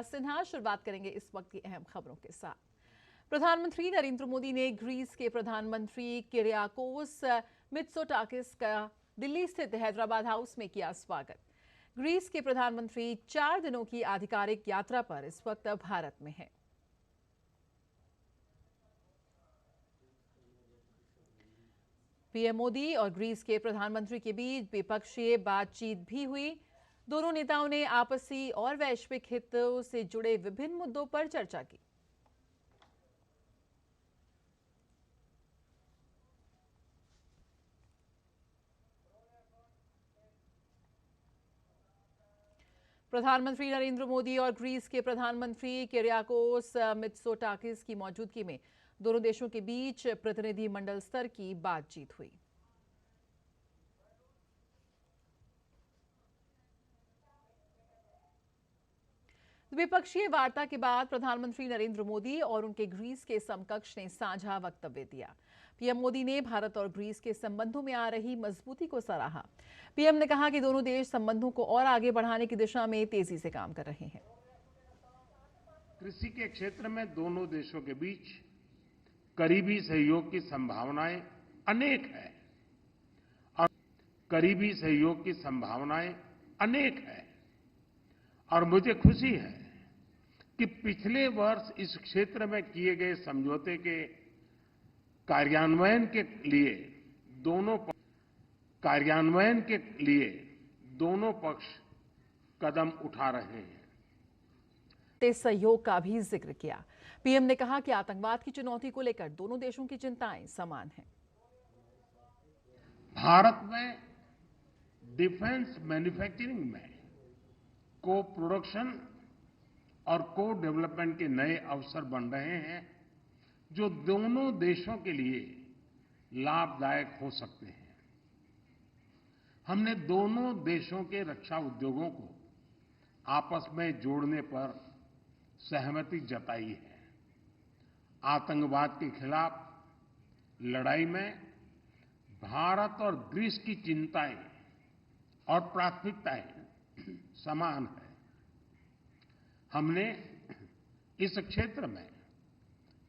सिन्हा। शुरुआत करेंगे इस वक्त की अहम खबरों के साथ। प्रधानमंत्री नरेंद्र मोदी ने ग्रीस के प्रधानमंत्री किरियाकोस मित्सोटाकिस का दिल्ली स्थित हैदराबाद हाउस में किया स्वागत। ग्रीस के प्रधानमंत्री 4 दिनों की आधिकारिक यात्रा पर इस वक्त भारत में हैं। पीएम मोदी और ग्रीस के प्रधानमंत्री के बीच द्विपक्षीय बातचीत भी हुई। दोनों नेताओं ने आपसी और वैश्विक हितों से जुड़े विभिन्न मुद्दों पर चर्चा की। प्रधानमंत्री नरेंद्र मोदी और ग्रीस के प्रधानमंत्री किरियाकोस मित्सोटाकिस की मौजूदगी में दोनों देशों के बीच प्रतिनिधि मंडल स्तर की बातचीत हुई। द्विपक्षीय वार्ता के बाद प्रधानमंत्री नरेंद्र मोदी और उनके ग्रीस के समकक्ष ने साझा वक्तव्य दिया। पीएम मोदी ने भारत और ग्रीस के संबंधों में आ रही मजबूती को सराहा। पीएम ने कहा कि दोनों देश संबंधों को और आगे बढ़ाने की दिशा में तेजी से काम कर रहे हैं। कृषि के क्षेत्र में दोनों देशों के बीच करीबी सहयोग की संभावनाएं अनेक हैं और मुझे खुशी है कि पिछले वर्ष इस क्षेत्र में किए गए समझौते के कार्यान्वयन के लिए दोनों पक्ष कदम उठा रहे हैं। सहयोग का भी जिक्र किया। पीएम ने कहा कि आतंकवाद की चुनौती को लेकर दोनों देशों की चिंताएं समान हैं। भारत में डिफेंस मैन्युफैक्चरिंग में को प्रोडक्शन और को डेवलपमेंट के नए अवसर बन रहे हैं, जो दोनों देशों के लिए लाभदायक हो सकते हैं। हमने दोनों देशों के रक्षा उद्योगों को आपस में जोड़ने पर सहमति जताई है। आतंकवाद के खिलाफ लड़ाई में भारत और ग्रीस की चिंताएं और प्राथमिकताएं समान है। हमने इस क्षेत्र में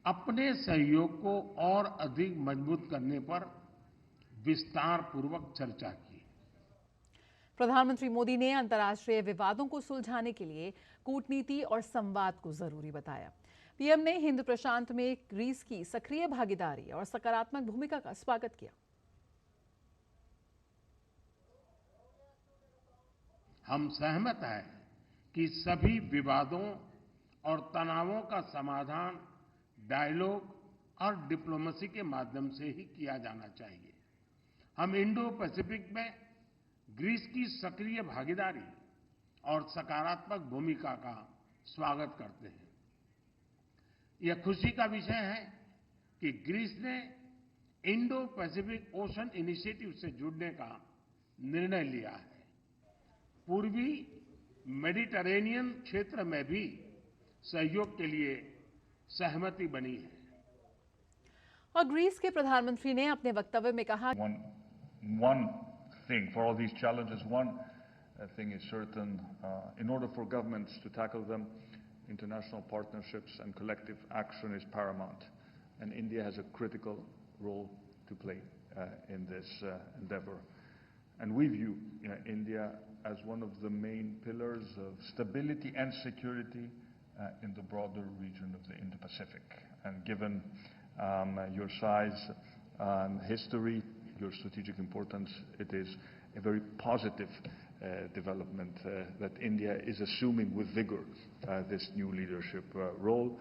अपने सहयोग को और अधिक मजबूत करने पर विस्तारपूर्वक चर्चा की। प्रधानमंत्री मोदी ने अंतर्राष्ट्रीय विवादों को सुलझाने के लिए कूटनीति और संवाद को जरूरी बताया। पीएम ने हिंद प्रशांत में ग्रीस की सक्रिय भागीदारी और सकारात्मक भूमिका का स्वागत किया। हम सहमत हैं कि सभी विवादों और तनावों का समाधान डायलॉग और डिप्लोमेसी के माध्यम से ही किया जाना चाहिए। हम इंडो पैसिफिक में ग्रीस की सक्रिय भागीदारी और सकारात्मक भूमिका का स्वागत करते हैं। यह खुशी का विषय है कि ग्रीस ने इंडो पैसिफिक ओशन इनिशिएटिव से जुड़ने का निर्णय लिया है। पूर्वी मेडिटरेनियन क्षेत्र में भी सहयोग के लिए सहमति बनी है। और ग्रीस के प्रधानमंत्री ने अपने वक्तव्य में कहा, One thing for all these challenges, one thing is certain, in order for governments to tackle them, international partnerships and collective action is paramount, and India has a critical role to play in this endeavor. And we view India as one of the main pillars of stability and security in the broader region of the Indo-Pacific. And given your size and history, your strategic importance, it is a very positive development that India is assuming with vigor this new leadership role.